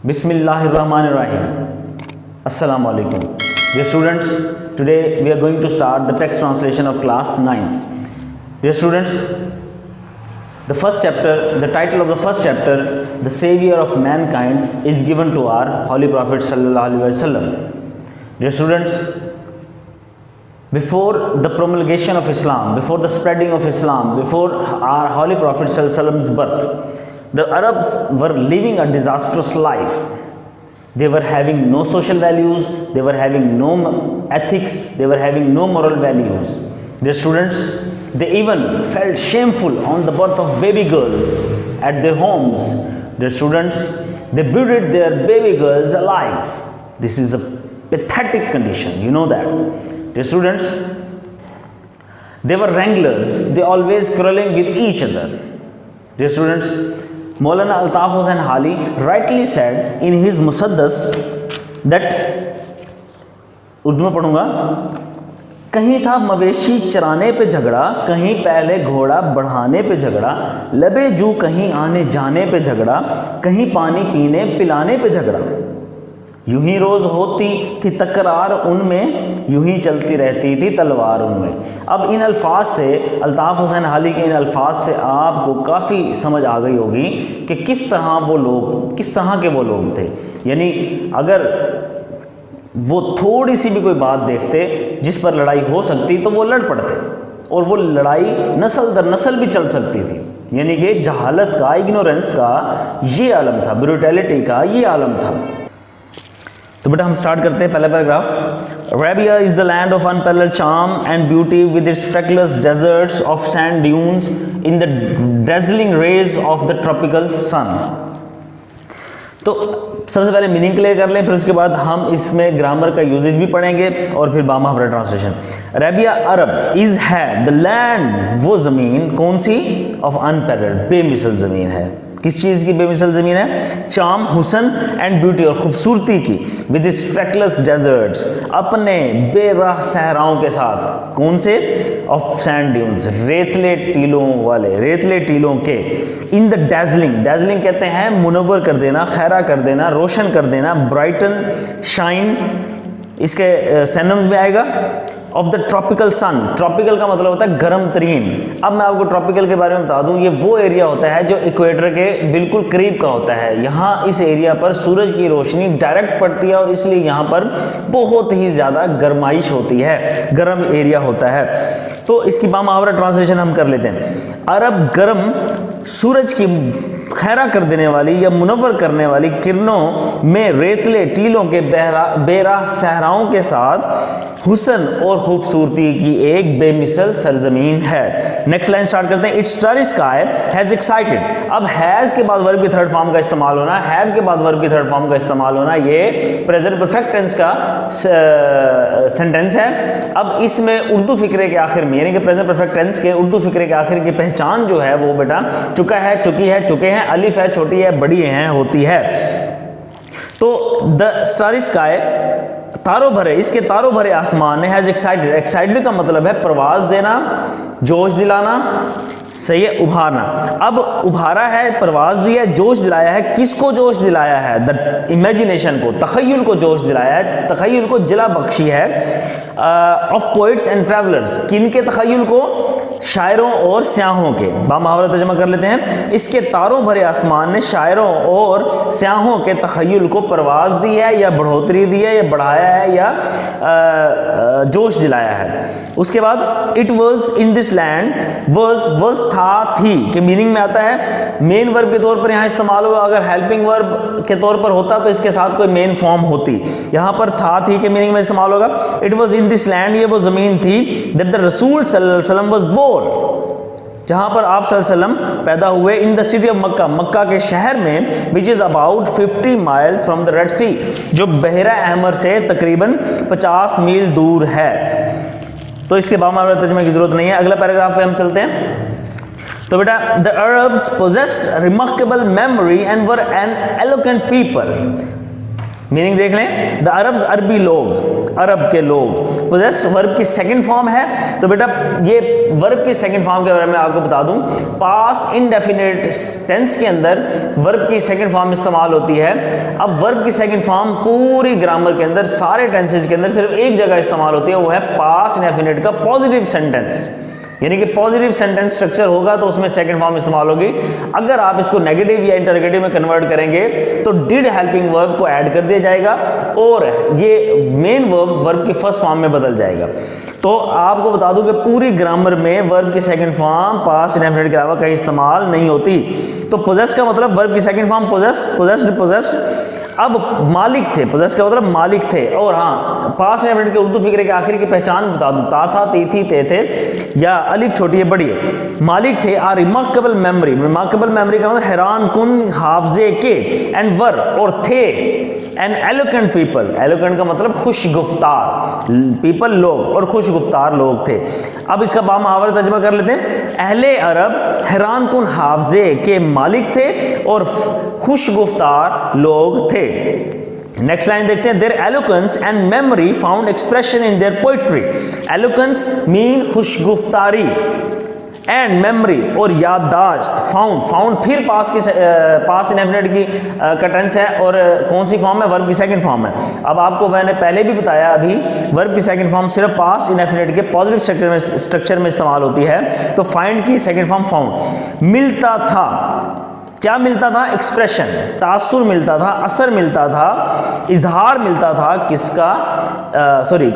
Bismillahirrahmanirrahim. Assalamu alaikum. Dear students, today we are going to start the text translation of class 9th. Dear students, the first chapter, the title of the first chapter, The Savior of Mankind, is given to our Holy Prophet Sallallahu Alaihi Wasallam. Dear students, before the promulgation of Islam, before the spreading of Islam, before our Holy Prophet Sallallahu Alaihi Wasallam's birth, the Arabs were living a disastrous life. They were having no social values, they were having no ethics, they were having no moral values. Dear students, they even felt shameful on the birth of baby girls at their homes. Dear students, they buried their baby girls alive. This is a pathetic condition, you know that. Dear students, they were wranglers, they always quarreling with each other. Dear students, Maulana Altaf Hussain Hali rightly said in his Musaddas that, Urdu में पढ़ूंगा, कहीं था मवेशी चराने पे झगड़ा, कहीं पहले घोड़ा बढ़ाने पे झगड़ा, लबे जू कहीं आने जाने पे झगड़ा, कहीं पानी पीने पिलाने पे झगड़ा, यूं ही रोज़ होती थी तकरार उनमें, यूं ही चलती रहती थी तलवार उनमें। अब इन अल्फाज से, अल्ताफ़ हुसैन हाली के इन अल्फाज से आपको काफ़ी समझ आ गई होगी कि किस तरह के वो लोग थे। यानी अगर वो थोड़ी सी भी कोई बात देखते जिस पर लड़ाई हो सकती तो वो लड़ पड़ते, और वो लड़ाई नस्ल दर नस्ल भी चल सकती थी। यानी कि जहालत का, इग्नोरेंस का ये आलम था, ब्रूटैलिटी का ये आलम था। तो बेटा हम स्टार्ट करते हैं पहला paragraph. Arabia is the land of unparalleled charm and beauty with its trackless deserts of sand dunes in the dazzling rays of the tropical sun. तो सबसे पहले मीनिंग क्लियर कर लें, फिर उसके बाद हम इसमें ग्रामर का यूजेज भी पढ़ेंगे और फिर बामुहावरा ट्रांसलेशन। अरेबिया अरब इज है द लैंड, वो ज़मीन कौन सी, ऑफ अनपैरेलल्ड, बेमिसल ज़मीन है। किस चीज़ की बेमिसल ज़मीन है? चार्म, हुसन एंड ब्यूटी, और खूबसूरती की, विद इट्स ट्रैकलेस डेजर्ट्स, अपने बेराह सहराओं के साथ। कौन से? ऑफ सैंड ड्यून्स, रेतले टीलों वाले, रेतले टीलों के। इन द डेजलिंग, डेजलिंग कहते हैं मुनव्वर कर देना, खैरा कर देना, रोशन कर देना, ब्राइटन, शाइन, इसके सैनम्स में आएगा। Of the tropical sun, tropical का मतलब होता है गर्म तरीन। अब मैं आपको ट्रॉपिकल के बारे में बता दूं, ये वो एरिया होता है जो इक्वेटर के बिल्कुल करीब का होता है। यहाँ इस एरिया पर सूरज की रोशनी डायरेक्ट पड़ती है और इसलिए यहाँ पर बहुत ही ज़्यादा गर्माइश होती है, गर्म एरिया होता है। तो इसकी बामुहावरा ट्रांसलेशन हम कर लेते हैं। अरब गर्म सूरज की खैरा कर देने वाली या मुनव्वर करने वाली किरणों में रेतले टीलों के बेराह सहराओं के साथ हुसन और खूबसूरती की एक बेमिसल सरजमीन है। नेक्स्ट लाइन स्टार्ट करते हैं। It's starry sky has excited. अब हैज के बाद वर्ब की थर्ड फॉर्म का इस्तेमाल होना, हैव के बाद वर्ब की थर्ड फॉर्म का इस्तेमाल होना, ये प्रेजेंट परफेक्ट टेंस का सेंटेंस है। अब इसमें उर्दू फिक्रे के आखिर में, यानी कि प्रेजेंट परफेक्ट टेंस के उर्दू फिक्रे के आखिर की पहचान जो है वो बेटा चुका है, चुकी है, चुके हैं, अलिफ है, छोटी है, बड़ी है, होती है। तो द स्टारी स्काई, तारों भरे, इसके तारों भरे आसमान ने, हैज एक्साइटेड, एक्साइटेड का मतलब है परवाज देना, जोश दिलाना, सही है, उभारना। अब उभारा है, परवाज दिया, जोश दिलाया है। किसको जोश दिलाया है? द इमेजिनेशन को, तखय्युल को जोश दिलाया है, तखय्युल को जिला बख्शी है। ऑफ पोइट्स एंड ट्रैवलर्स, किनके तखय्युल को? शायरों और स्याहों के। बामुहावरा तर्जुमा कर लेते हैं। इसके तारों भरे आसमान ने शायरों और स्याहों के तखय्युल को परवाज दी है, या बढ़ोतरी दी है, या बढ़ाया है, या जोश दिलाया है। उसके बाद it was in this land, was था, थी के मीनिंग में आता है। मेन वर्ब के तौर पर यहाँ इस्तेमाल हुआ, अगर हेल्पिंग वर्ब के तौर पर होता तो इसके साथ कोई मेन फॉर्म होती। यहाँ पर था, थी के मीनिंग में इस्तेमाल होगा। It was in this land, ये वो ज़मीन थी, दैट द रसूल सल्लल्लाहु अलैहि वसल्लम वाज बोर्न, जहां पर आप सल्लल्लाहु अलैहि वसल्लम पैदा हुए। In the city of Mecca, Mecca के शहर में, which is about 50 miles from the Red Sea, जो बहरा अहमर से तकरीबन 50 मील दूर है। तो इसके बामुहावरा तर्जुमे की जरूरत नहीं है। अगला पैराग्राफ पे हम चलते हैं। तो बेटा, the Arabs possessed remarkable memory and were N eloquent people. Meaning देख लें, द अरब्स, अरबी लोग, अरब के लोग। पोजेस वर्ब की सेकंड फॉर्म है, तो बेटा ये वर्ब की सेकंड फॉर्म के बारे में आपको बता दूं, पास इंडेफिनिट टेंस के अंदर वर्ब की सेकंड फॉर्म इस्तेमाल होती है। अब वर्ब की सेकंड फॉर्म पूरी ग्रामर के अंदर, सारे टेंसेज के अंदर सिर्फ एक जगह इस्तेमाल होती है, वो है पास इंडेफिनिट का पॉजिटिव सेंटेंस, यानी कि पॉजिटिव सेंटेंस स्ट्रक्चर होगा तो उसमें सेकंड फॉर्म इस्तेमाल होगी। अगर आप इसको नेगेटिव या इंटरोगेटिव में कन्वर्ट करेंगे तो डिड हेल्पिंग वर्ब को ऐड कर दिया जाएगा और ये मेन वर्ब की फर्स्ट फॉर्म में बदल जाएगा। तो आपको बता दूं कि पूरी ग्रामर में वर्ब की सेकंड फॉर्म पास्ट इंडेफिनिट के अलावा कहीं इस्तेमाल नहीं होती। तो पोजेस का मतलब वर्ब की second form possess, possessed, possessed. अब मालिक थे, पोजेस का मतलब मालिक थे। और हाँ, पास्ट इंडेफिनिट के उर्दू फिक्रे के आखिर की पहचान बता दूं, ता था, ती थी, ते थे, या अलिफ छोटी है बड़ी है। मालिक थे, are remarkable memory, remarkable memory का मतलब हैरान कुन हाफजे के, एंड वर और थे, एन एलोकेंट पीपल, एलोकेंट का मतलब खुश गुफ्तार, पीपल लोग, और खुश गुफ्तार लोग थे। अब इसका बामुहावरा तर्जुमा कर लेते हैं। अहले अरब हैरान कुन हाफजे के मालिक थे और खुश गुफ्तार लोग थे। नेक्स्ट लाइन देखते हैं, their eloquence and memory found expression in their poetry. Eloquence mean खुशगुफ्तारी, एंड मेमोरी और याददाश्त, फाउंड, फाउंड फिर पास इंडेफिनिट की का टेंस है और कौन सी फॉर्म है, वर्ब की सेकंड फॉर्म है। अब आपको मैंने पहले भी बताया, अभी वर्ब की सेकंड फॉर्म सिर्फ पास इंडेफिनिट के पॉजिटिव स्ट्रक्चर में इस्तेमाल होती है। तो फाइंड की सेकंड फॉर्म फाउंड। मिलता था, क्या मिलता था, एक्सप्रेशन, तासुर मिलता था, असर मिलता था, इजहार मिलता था, किसका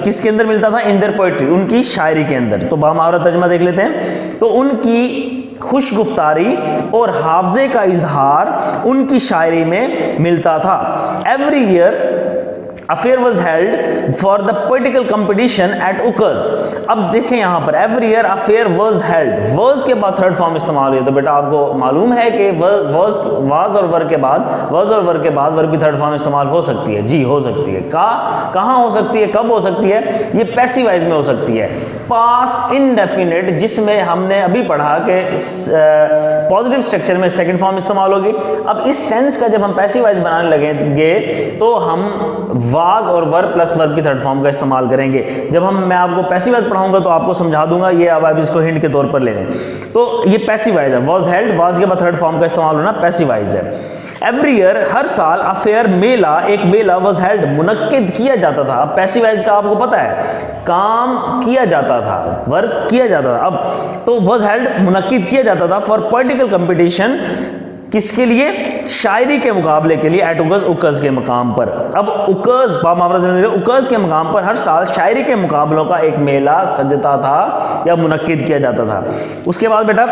किसके अंदर मिलता था, इन देयर पोएट्री, उनकी शायरी के अंदर। तो बामुहावरा तर्जुमा देख लेते हैं। तो उनकी खुशगुफ्तारी और हाफजे का इजहार उनकी शायरी में मिलता था। Every year a fair was held for the political competition at Ukaz. अब देखें यहां पर every year a fair was held, verse के बाद थर्ड फॉर्म इस्तेमाल हुई। तो बेटा आपको मालूम है कि वाज और वर के बाद, वर्स और वर के बाद वर्ब की थर्ड फॉर्म इस्तेमाल हो सकती है। जी हो सकती है। कहां हो सकती है, कब हो सकती है, ये पैसिवाइज में हो सकती है। पास्ट इंडेफिनिट जिसमें हमने अभी पढ़ा कि पॉजिटिव स्ट्रक्चर में सेकंड फॉर्म इस्तेमाल होगी। अब इस टेंस का जब हम पैसिवाइज बनाने लगेंगे तो हम वाज और वर प्लस वर्ब की थर्ड फॉर्म का इस्तेमाल करेंगे। जब मैं आपको पैसिवाइज पढ़ाऊंगा तो आपको समझा दूंगा, ये अब आप इसको हिंट के तौर पर ले लें। तो ये पैसिवाइज है, वाज हेल्ड, वाज के बाद थर्ड फॉर्म का इस्तेमाल होना पैसिवाइज है। एवरी ईयर, हर साल, अफेयर मेला, एक मेला, वाज हेल्ड, मुनक्किद किया जाता था। अब पैसिवाइज का आपको पता है, काम किया जाता था, वर्क किया जाता था। अब तो वाज हेल्ड मुनक्किद किया जाता था फॉर पॉलिटिकल कंपटीशन, किसके लिए, शायरी के मुकाबले के लिए, एट उकर्स, उकर्स के मकाम पर। अब उकर्स, उकर्स के मकाम पर हर साल शायरी के मुकाबलों का एक मेला सजता था या मुनक्किद किया जाता था। उसके बाद बेटा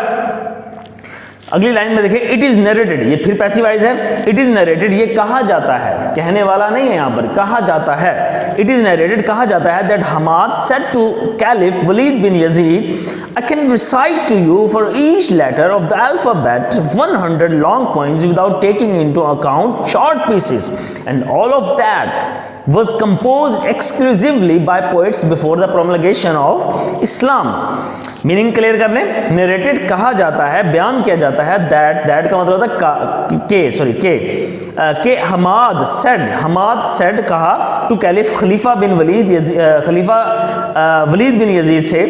अगली लाइन में देखिए, इट इज नरेटेड, ये फिर पैसिवाइज है। इट इज नरेटेड, ये कहा जाता है, कहने वाला नहीं है यहां पर, कहा जाता है। इट इज नरेटेड, कहा जाता है, that Hammad said to caliph Walid bin Yazid, I can recite to you for each letter of the alphabet 100 long points without taking into account short pieces, and all of that was composed exclusively by poets before the promulgation of Islam। Meaning clear कर लें, narrated कहा जाता है, बयान किया जाता है, that का मतलब होता है के हमाद सेड कहा टू कैलिफ खलीफा बिन वलीद, खलीफा वलीद बिन यजीद से।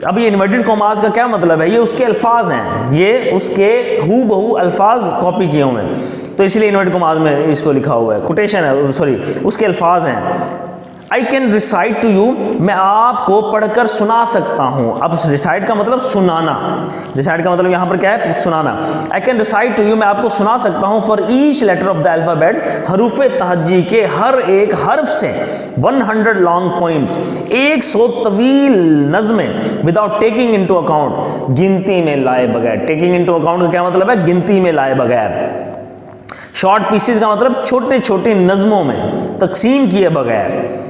अब ये इन्वर्टेड कॉमास का क्या मतलब है, ये उसके अल्फाज हैं, ये उसके हूबहू अल्फाज कॉपी किए हुए हैं, तो इसलिए इन्वर्टेड कॉमास में इसको लिखा हुआ है, कोटेशन है, उसके अल्फाज हैं। I can recite to you, मैं आपको पढ़कर सुना सकता हूं। अब रिसाइट का मतलब सुनाना, रिसाइट का मतलब यहां पर क्या है, सुनाना। I can recite to you, मैं आपको सुना सकता हूं, for each letter of the alphabet, हरूफे तहज्जी के हर एक हर्फ से 100 लॉन्ग पॉइंट्स, 100 तवील नज़में, विदाउट टेकिंग इनटू अकाउंट, गिनती में लाए बगैर। टेकिंग इनटू अकाउंट का क्या मतलब है, गिनती में लाए बगैर। शॉर्ट पीसेस का मतलब छोटे छोटे नज़मों में तकसीम किए बगैर।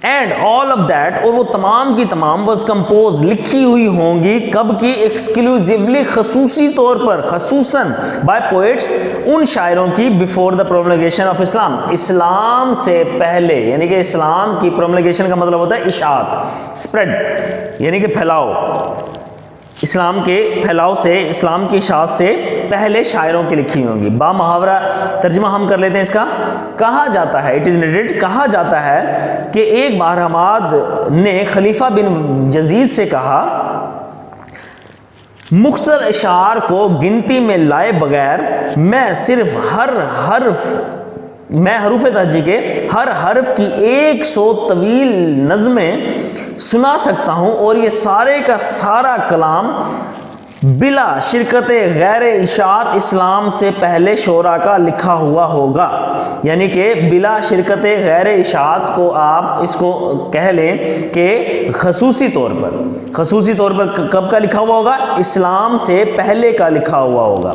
एंड ऑल ऑफ दैट, और वो तमाम की तमाम वॉज कंपोज, लिखी हुई होंगी, कब की, एक्सक्लूसिवली, खसूसी तौर पर, खसूसन बाय पोएट्स, उन शायरों की, बिफोर द प्रोमलगेशन ऑफ इस्लाम, इस्लाम से पहले, यानी कि इस्लाम की प्रोमलगेशन का मतलब होता है इशात, स्प्रेड, यानी कि फैलाओ। इस्लाम के फैलाव से, इस्लाम की इशाअत से पहले शायरों की लिखी होंगी। बा मुहावरा तर्जुमा हम कर लेते हैं इसका। कहा जाता है, इट इज़ नरेटेड, कहा जाता है कि एक बार हमाद ने खलीफा बिन यजीद से कहा, मुख्तसर इशार को गिनती में लाए बगैर मैं सिर्फ हरूफ तहजी के हर हर्फ की 100 तवील नज़में सुना सकता हूँ और ये सारे का सारा कलाम बिला शिरकत गैर इशात इस्लाम से पहले शोरा का लिखा हुआ होगा। यानी कि बिला शिरकत गैर इशात को आप इसको कह लें कि खसूसी तौर पर कब का लिखा हुआ होगा? इस्लाम से पहले का लिखा हुआ होगा।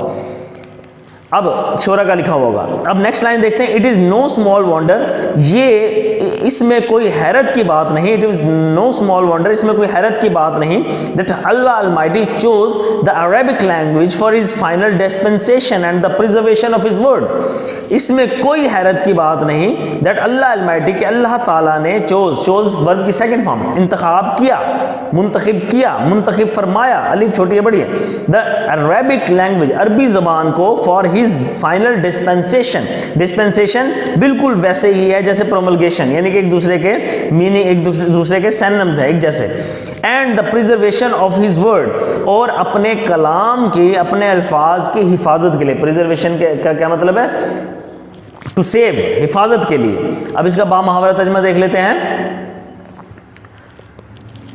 अब शोरा का लिखा हुआ होगा। अब नेक्स्ट लाइन देखते हैं, it is know small wonder, ये इसमें कोई हैरत की बात नहीं, it is know small wonder, इसमें कोई हैरत की बात नहीं, that Allah Almighty chose the Arabic language for his final dispensation and the preservation of his word. इसमें कोई हैरत की बात नहीं, दैट अल्लाह अलमाइटी कि अल्लाह ताला ने चोज वर्ब की सेकंड फॉर्म, इंतखाब किया, मुंतखब फरमाया, अलिफ छोटी है बड़ी है, द अरेबिक लैंग्वेज, अरबी ज़बान को, फॉर हिज फाइनल डिस्पेंसेशन बिल्कुल वैसे ही है जैसे प्रोमलगेशन, यानी कि एक दूसरे के मीनिंग, एक दूसरे के सिनोनिम्स है एक जैसे, and the preservation of his word, और अपने कलाम की, अपने अल्फाज की हिफाजत के लिए। प्रिजर्वेशन का क्या मतलब है? टू सेव, हिफाजत के लिए। अब इसका बामुहावरा तर्जुमा देख लेते हैं।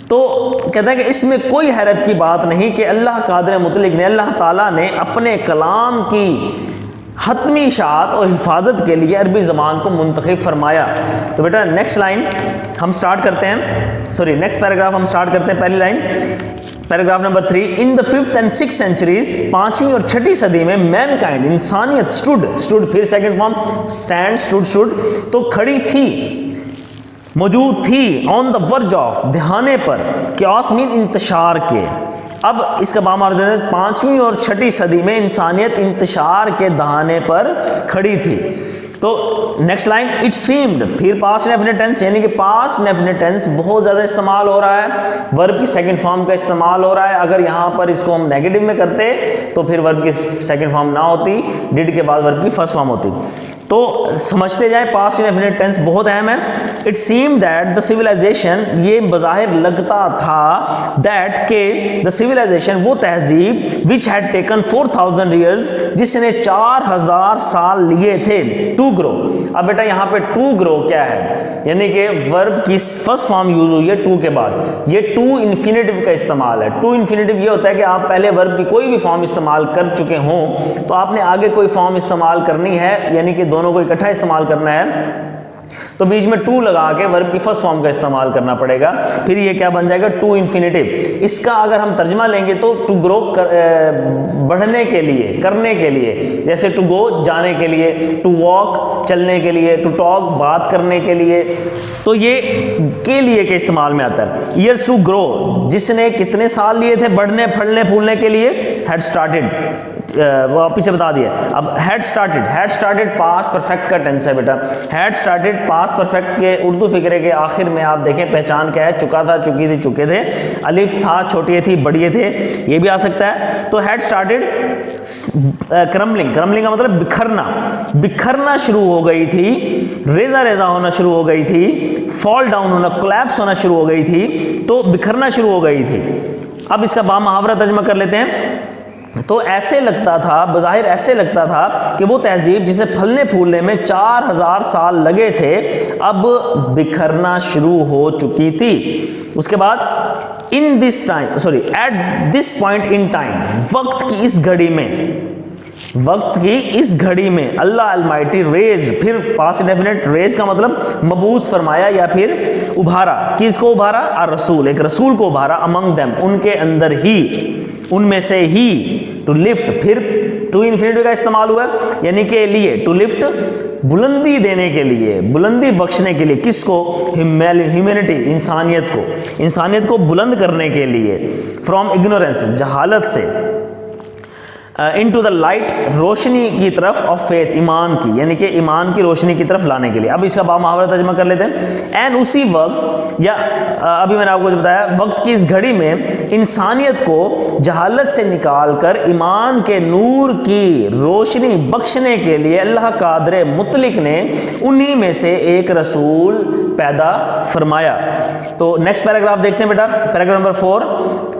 तो कहता है कि इसमें कोई हैरत की बात नहीं कि अल्लाह कादिर मुतलिक ने, अल्लाह ताला ने अपने कलाम की हतमी इशाअत और हिफाजत के लिए अरबी ज़बान को मुंतखब फरमाया। तो बेटा नेक्स्ट लाइन हम स्टार्ट करते हैं, सॉरी नेक्स्ट पैराग्राफ हम स्टार्ट करते हैं। पहली लाइन, paragraph number 3, in the 5th and 6th centuries, 5वीं और 6ठी सदी में मैनकाइंड, इंसानियत, स्टूड फिर सेकंड फॉर्म, स्टैंड, स्टूड, तो खड़ी थी, मौजूद थी, ऑन द वर्ज ऑफ, दहाने पर, क्यास मीन इंतशार के। अब इसका बामार देते हैं, 5वीं और 6ठी सदी में इंसानियत इंतशार के दहाने पर खड़ी थी। तो नेक्स्ट लाइन, इट्स सीम्ड, फिर पास्ट डेफिनेट टेंस, यानी कि पास्ट डेफिनेट टेंस बहुत ज़्यादा इस्तेमाल हो रहा है, वर्ब की सेकंड फॉर्म का इस्तेमाल हो रहा है। अगर यहाँ पर इसको हम नेगेटिव में करते तो फिर वर्ब की सेकंड फॉर्म ना होती, डिड के बाद वर्ब की फर्स्ट फॉर्म होती। तो समझते जाए, पास्ट इंडेफिनिट टेंस बहुत अहम है। It seem that the civilization, ये बज़ाहिर लगता था, दैट के द सिविलाइजेशन, वो तहजीब, विच हैड टेकन 4000 ईयर्स, जिसने 4000 साल लिए थे, टू ग्रो। अब बेटा यहाँ पे टू ग्रो क्या है? यानी कि वर्ब की फर्स्ट फॉर्म यूज हुई है टू के बाद, ये टू इन्फिनेटिव का इस्तेमाल है। टू इन्फिनेटिव ये होता है कि आप पहले वर्ब की कोई भी फॉर्म इस्तेमाल कर चुके हों तो आपने आगे कोई फॉर्म इस्तेमाल करनी है, यानी कि दोनों को इकट्ठा इस्तेमाल करना है, तो बीच में टू लगा के वर्ब की फर्स्ट फॉर्म का इस्तेमाल करना पड़ेगा। फिर ये क्या बन जाएगा? To infinitive. इसका अगर हम तर्जमा लेंगे तो टू ग्रो, बढ़ने के लिए, करने के लिए, जैसे टू गो, जाने के लिए, टू वॉक, चलने के लिए, टू टॉक, बात करने के लिए, तो ये के लिए के इस्तेमाल में आता है। ईयर्स टू ग्रो, जिसने कितने साल लिए थे बढ़ने, फलने, फूलने के लिए? हैड स्टार्टेड, वो पीछे बता दिया। अब हैड स्टार्टेड पास्ट परफेक्ट का टेंस है बेटा। हैड स्टार्टेड पास्ट परफेक्ट के उर्दू फिक्रे के आखिर में आप देखें पहचान क्या है? चुका था, चुकी थी, चुके थे, अलिफ था, छोटे थी, बड़े थे, ये भी आ सकता है। तो हैड स्टार्टेड क्रम्बलिंग का मतलब बिखरना शुरू हो गई थी, रेजा होना शुरू हो गई थी, फॉल डाउन होना, कोलैप्स होना शुरू हो गई थी, तो बिखरना शुरू हो गई थी। अब इसका बामुहावरा तर्जुमा कर लेते हैं। तो ऐसे लगता था, बज़ाहिर ऐसे लगता था कि वो तहजीब जिसे फलने फूलने में 4000 साल लगे थे, अब बिखरना शुरू हो चुकी थी। उसके बाद in this time, sorry, at this point in time, वक्त की इस घड़ी में अल्लाह अलमाइटी रेज्ड, फिर पास्ट डेफिनेट, रेज का मतलब मबूस फरमाया या फिर उभारा। किसको उभारा? और रसूल, एक रसूल को उभारा, अमंग देम, उनके अंदर ही, उनमें से ही, टू लिफ्ट, फिर टू इन्फिनिटिव का इस्तेमाल हुआ, यानी के लिए, टू लिफ्ट, बुलंदी देने के लिए, बुलंदी बख्शने के लिए, किसको? ह्यूमैनिटी, इंसानियत को बुलंद करने के लिए, फ्रॉम इग्नोरेंस, जहालत से, इनटू द लाइट, रोशनी की तरफ, ऑफ फेथ, ईमान की, यानी कि ईमान की रोशनी की तरफ लाने के लिए। अब इसका बामुहावरा तर्जुमा कर लेते हैं। एंड उसी वक्त, या अभी मैंने आपको जो बताया, वक्त की इस घड़ी में इंसानियत को जहालत से निकाल कर ईमान के नूर की रोशनी बख्शने के लिए अल्लाह कादर मुतलिक ने उन्हीं में से एक रसूल पैदा फरमाया। तो नेक्स्ट पैराग्राफ देखते हैं बेटा, पैराग्राफ नंबर 4।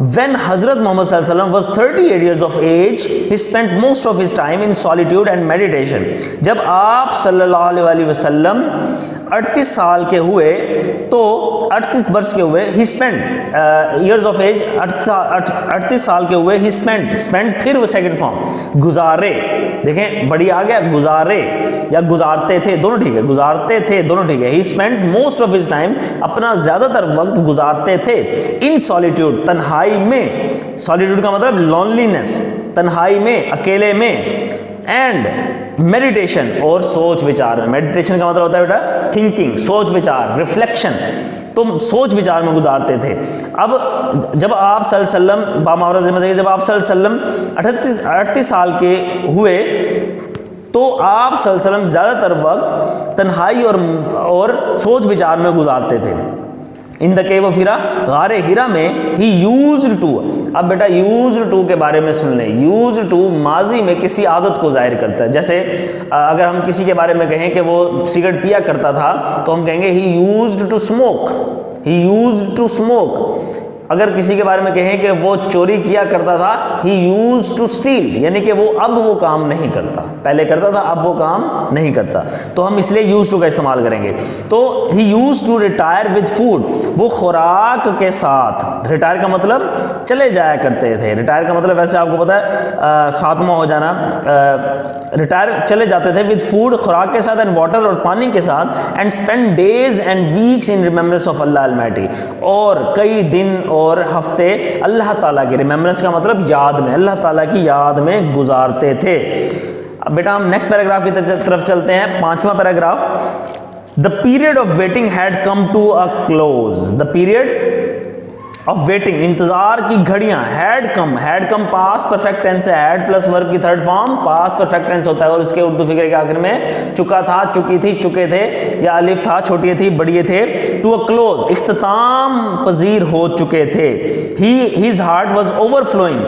व्हेन हजरत मोहम्मद सल्लल्लाहु अलैहि वसल्लम was 38 years of age, he spent most of his time in solitude and meditation। जब आप सल्लल्लाहु अलैहि वसल्लम 38 साल के हुए, तो 38 वर्ष के हुए, he spent years of age, 38 साल के हुए, ही स्पेंट फिर वो सेकंड फॉर्म, गुजारे, देखें बड़ी आ गया, गुजारे या गुजारते थे, दोनों ठीक है, गुजारते थे दोनों ठीक है। ही spent most of his time, अपना ज्यादातर वक्त गुजारते थे, इन सॉलिट्यूड, तन्हाई में। सॉलिट्यूड का मतलब लॉनलीनेस, तन्हाई में, अकेले में। एंड मेडिटेशन, और सोच विचार में। मेडिटेशन का मतलब होता है बेटा थिंकिंग, सोच विचार, रिफ्लेक्शन, तो सोच विचार में गुजारते थे। अब जब आप सल्लल्लाहु अलैहि वसल्लम, बामुहावरा तर्जुमा, जब आप सल्लल्लाहु अलैहि वसल्लम 38 साल के हुए, तो आप सल्लल्लाहु अलैहि वसल्लम ज़्यादातर वक्त तन्हाई और सोच विचार में गुजारते थे। इन द केव ऑफ हिरा, गारे हिरा में, ही यूज्ड टू। अब बेटा यूज्ड टू के बारे में सुन लें। यूज्ड टू माजी में किसी आदत को जाहिर करता है। जैसे अगर हम किसी के बारे में कहें कि वो सिगरेट पिया करता था, तो हम कहेंगे he used to smoke, he used to smoke. अगर किसी के बारे में कहें कि वो चोरी किया करता था, ही यूज्ड टू स्टील, यानी कि वो अब वो काम नहीं करता, पहले करता था अब वो काम नहीं करता, तो हम इसलिए यूज्ड टू का इस्तेमाल करेंगे। तो he used to retire with food, वो खुराक के साथ, रिटायर का मतलब चले जाया करते थे। रिटायर का मतलब वैसे आपको पता है खात्मा हो जाना, रिटायर चले जाते थे विद फूड, खुराक के साथ, एंड वाटर, और पानी के साथ, and spend days and weeks in remembrance of Allah Almighty, और कई दिन और हफ्ते अल्लाह ताला की, रिमेम्बरेंस का मतलब याद में, अल्लाह ताला की याद में गुजारते थे। अब बेटा हम नेक्स्ट पैराग्राफ की तरफ चलते हैं, 5वां पैराग्राफ। The period of waiting had come to a close, the period of waiting, इंतजार की घड़ियां, had come past perfect tense है, हैड प्लस वर्ब की third form past perfect tense होता है, और इसके उर्दू फिक्रे के आखिर में चुका था, चुकी थी, चुके थे, या अलिफ था, छोटिए थी, बड़िए थे। टू अ क्लोज, इख्तिताम पजीर हो चुके थे। His heart was overflowing,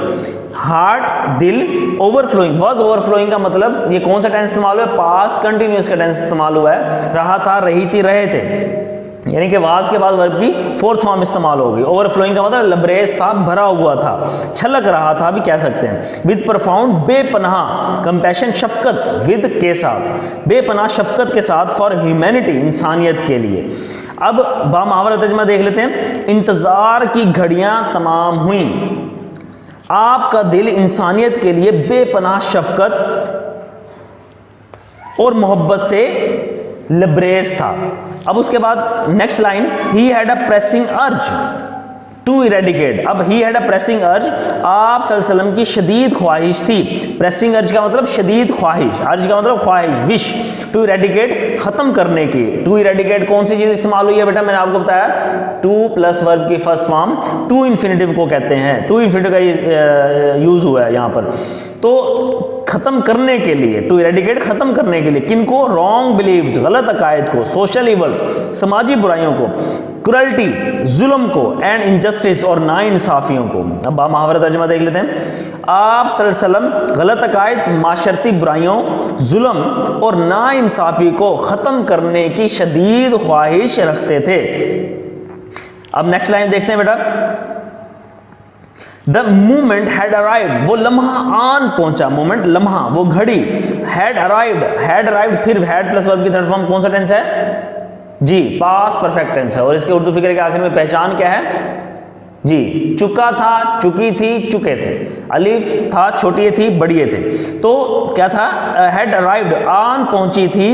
heart दिल, ओवरफ्लोइंग, वाज ओवरफ्लोइंग का मतलब ये कौन सा टेंस इस्तेमाल हुआ है, पास्ट कंटिन्यूअस का टेंस इस्तेमाल हुआ है। रहा था, रही थी, रहे थे, यानी कि वाज के बाद वर्ब की फोर्थ फॉर्म इस्तेमाल होगी। ओवरफ्लोइंग का मतलब लबरेज था, भरा हुआ था, छलक रहा था भी कह सकते हैं। With परफाउंड, Bepanah, compassion, Shafqat, with के साथ, बेपनाह शफकत के साथ, फॉर ह्यूमैनिटी, इंसानियत के लिए। अब बामुहावरा तर्जुमा देख लेते हैं। इंतजार की घड़ियां तमाम हुई, आपका दिल इंसानियत के लिए बेपनाह शफकत और मोहब्बत से लबरेज था। अब उसके बाद next line, he had a pressing urge to eradicate. अब ही हैड अ प्रेसिंग अर्ज, आप सल्लल्लाहु अलैहि वसल्लम की शदीद ख्वाहिश थी। प्रेसिंग अर्ज का मतलब शदीद ख्वाहिश, अर्ज का मतलब ख्वाहिश, विश। टू इरेडिकेट, खत्म करने की। टू इरेडिकेट कौन सी चीज इस्तेमाल हुई है बेटा, मैंने आपको बताया, टू प्लस वर्ब की फर्स्ट फॉर्म टू इन्फिनिटिव को कहते हैं, टू इन्फिनिटिव का यूज हुआ है यहाँ पर। तो खत्म करने के लिए, टू इरेडिकेट, खत्म करने के लिए, किनको, रॉन्ग बिलीव्स, गलत अकायद को, सोशल इवल, समाजी बुराइयों को, क्रुएल्टी, जुल्म को, एंड इनजस्टिस, और नाइंसाफियों को। अब बामुहावरा तर्जुमा देख लेते हैं। आप सल्लल्लाहु अलैहि वसल्लम गलत अकायद, माशरती बुराइयों, जुल्म और नाइंसाफी को ख़त्म करने की शदीद ख्वाहिश रखते थे। अब नेक्स्ट लाइन देखते हैं बेटा। द मोमेंट हैड अराइव्ड, वो लम्हा आन पहुंचा, मोमेंट लम्हा, वो घड़ी, हैड अराइव्ड, फिर हैड प्लस वर्ब की थर्ड फॉर्म कौन सा टेंस है जी, पास्ट परफेक्ट टेंस है, और इसके उर्दू फिक्रे के आखिर में पहचान क्या है जी, चुका था, चुकी थी, चुके थे, अलिफ था, छोटिए थी, बड़िए थे। तो क्या था, हैड अराइव्ड, आन पहुंची थी,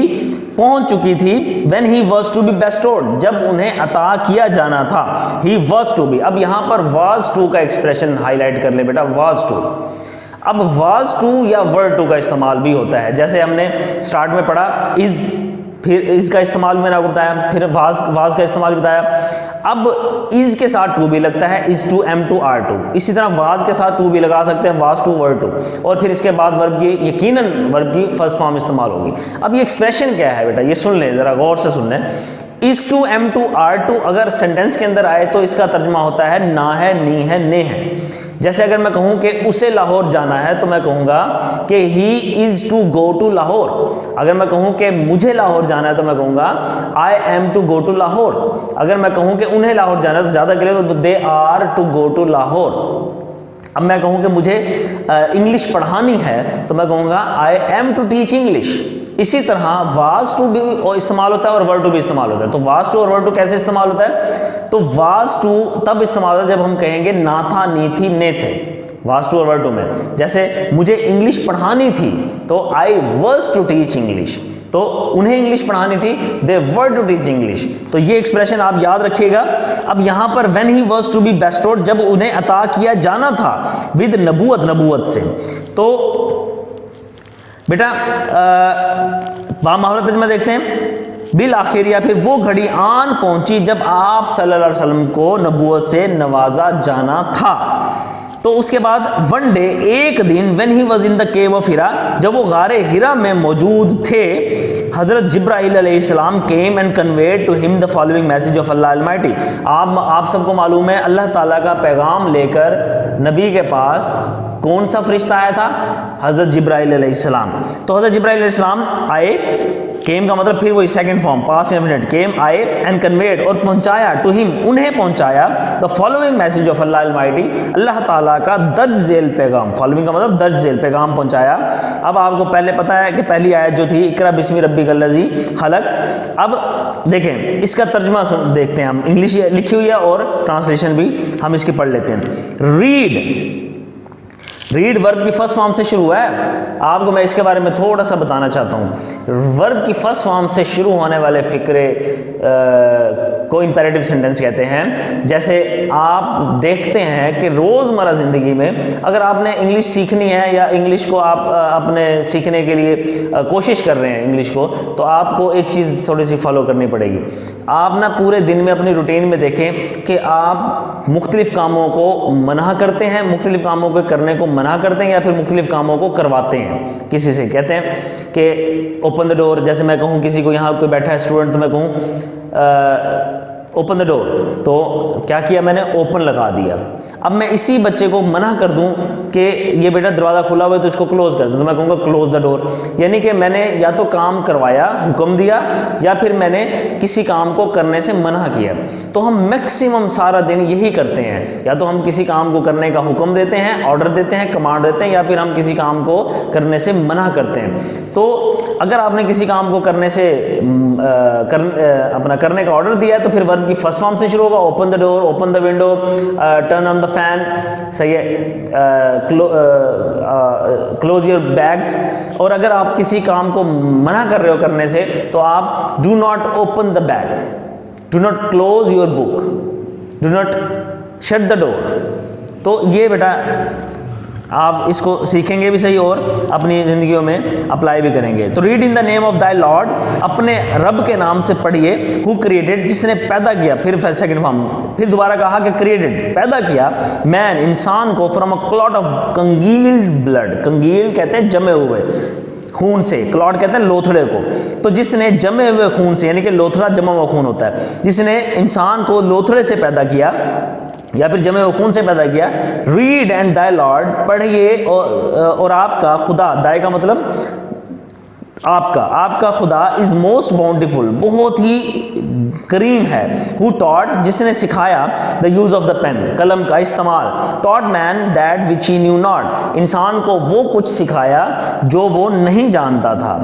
पहुंच चुकी थी। When he was to be bestowed, जब उन्हें अता किया जाना था। ही वाज टू बी, अब यहां पर वाज टू का एक्सप्रेशन हाईलाइट कर ले बेटा, वाज टू। अब वाज टू या वर टू का इस्तेमाल भी होता है, जैसे हमने स्टार्ट में पढ़ा, इज फिर इसका इस्तेमाल मैंने आपको बताया, फिर वाज का इस्तेमाल बताया। अब इज के साथ टू भी लगता है, is to, am to, are to. इसी तरह वाज के साथ टू भी लगा सकते हैं, वाज टू, वर टू। और फिर इसके बाद वर्ब की, यकीनन वर्ब की फर्स्ट फॉर्म इस्तेमाल होगी। अब ये एक्सप्रेशन क्या है बेटा, ये सुन लें ज़रा गौर से सुन लें। Is to, am to, are to अगर सेंटेंस के अंदर आए तो इसका तर्जुमा होता है ना है, नी है, ने है। जैसे अगर मैं कहूं कि उसे लाहौर जाना है तो मैं कहूंगा कि he is to go to Lahore. अगर मैं कहूं कि मुझे लाहौर जाना है तो मैं कहूंगा I am to go to Lahore. अगर मैं कहूं कि उन्हें लाहौर जाना है तो ज़्यादा क्लियर तो they are to go to Lahore. अब मैं कहूं कि मुझे इंग्लिश पढ़ानी है तो मैं कहूंगा I am to teach English. इसी तरह वाज टू भी इस्तेमाल होता है और वर टू भी इस्तेमाल होता है। तो वाज टू और वर टू कैसे इस्तेमाल होता है? तो वाज टू तब इस्तेमाल होता है जब हम कहेंगे ना था, नी थी, ने थे, वाज टू और वर टू में। जैसे मुझे इंग्लिश पढ़ानी थी तो I was to teach English, तो उन्हें इंग्लिश पढ़ानी थी, they were to teach English. तो ये एक्सप्रेशन आप याद रखिएगा। अब यहाँ पर when he was to be bestowed, जब उन्हें अता किया जाना था, विद नबूवत, नबूवत से। तो बेटा बामुहावरा तर्जुमा देखते हैं। बिल आखिर, या फिर वो घड़ी आन पहुंची जब आप सल्लल्लाहु अलैहि वसल्लम को नबूवत से नवाजा जाना था। तो उसके बाद वन डे, एक दिन, when he was in the cave of Hira, जब वो गारे हिरा में मौजूद थे, हजरत जिब्राइल अलैहिस्सलाम came and conveyed to him the following message of Allah Almighty. आप सबको मालूम है अल्लाह ताला का पैगाम लेकर नबी के पास कौन सा फरिश्ता आया था? हजरत जिब्राइल अलैहिस्सलाम। तो हजरत जिब्राइल अलैहिस्सलाम आए, केम का मतलब फिर वही second form, past indefinite, came आए, एंड कन्वेड और पहुंचाया, टू हिम उन्हें पहुंचाया, the following message of Allah almighty, अल्लाह ताला का दर्ज झेल पैगाम। फॉलोइंग का मतलब दर्ज झेल पैगाम पहुंचाया। अब आपको पहले पता है कि पहली आयत जो थी इकरा बिस्मि रब्बिकल लज़ी खलक। अब देखें इसका तर्जुमा देखते हैं हम, इंग्लिश लिखी हुई है और ट्रांसलेशन भी हम इसकी पढ़ लेते हैं। रीड वर्ब की फर्स्ट फॉर्म से शुरू है। आपको मैं इसके बारे में थोड़ा सा बताना चाहता हूँ। वर्ब की फर्स्ट फॉर्म से शुरू होने वाले फिक्रे को इंपेरेटिव सेंटेंस कहते हैं। जैसे आप देखते हैं कि रोज़मर्रा ज़िंदगी में अगर आपने इंग्लिश सीखनी है या इंग्लिश को आप अपने सीखने के लिए कोशिश कर रहे हैं इंग्लिश को, तो आपको एक चीज़ थोड़ी सी फॉलो करनी पड़ेगी। आप ना पूरे दिन में अपनी रूटीन में देखें कि आप मुख्तलिफ कामों को मना करते हैं, मुख्तलिफ कामों को करने को मना करते हैं, या फिर मुख्तलिफ कामों को करवाते हैं किसी से। कहते हैं कि ओपन द डोर, जैसे मैं कहूँ किसी को, यहाँ कोई बैठा है स्टूडेंट, तो मैं कहूँ ओपन द डोर, तो क्या किया मैंने? ओपन लगा दिया। अब मैं इसी बच्चे को मना कर दूं कि ये बेटा दरवाज़ा खुला हुआ है तो इसको क्लोज कर दूं, तो मैं कहूँगा क्लोज द डोर। यानी कि मैंने या तो काम करवाया, हुक्म दिया, या फिर मैंने किसी काम को करने से मना किया। तो हम मैक्सिमम सारा दिन यही करते हैं, या तो हम किसी काम को करने का हुक्म देते हैं, ऑर्डर देते हैं, कमांड देते हैं, या फिर हम किसी काम को करने से मना करते हैं। तो अगर आपने किसी काम को करने से अपना करने का ऑर्डर दिया है तो फिर वर्ब की फर्स्ट फॉर्म से शुरू होगा, open the door, open the window, turn on the fan, सही है, क्लोज योर बैग्स। और अगर आप किसी काम को मना कर रहे हो करने से तो आप do not open the bag, do not close your book, do not shut the door. तो ये बेटा आप इसको सीखेंगे भी सही और अपनी ज़िंदगियों में अप्लाई भी करेंगे। तो read in the name of thy Lord, अपने रब के नाम से पढ़िए, हु क्रिएटेड, जिसने पैदा किया। फिर सेकंड फॉर्म, फिर दोबारा कहा कि क्रिएटेड, पैदा किया, मैन, इंसान को, from a clot of congealed blood. Congeal कहते हैं जमे हुए खून से, क्लॉट कहते हैं लोथड़े को। तो जिसने जमे हुए खून से, यानी कि लोथड़ा जमा हुआ खून होता है, जिसने इंसान को लोथड़े से पैदा किया या फिर जमे हुए खून से पैदा किया। रीड एंड दाई लॉर्ड, पढ़िए और आपका खुदा, दाई का मतलब आपका खुदा, इज मोस्ट बाउंटीफुल, बहुत ही करीम है। हु टॉट, जिसने सिखाया, the use of the pen, कलम का इस्तेमाल। Taught man that which he knew not, इंसान को वो कुछ सिखाया जो वो नहीं जानता था।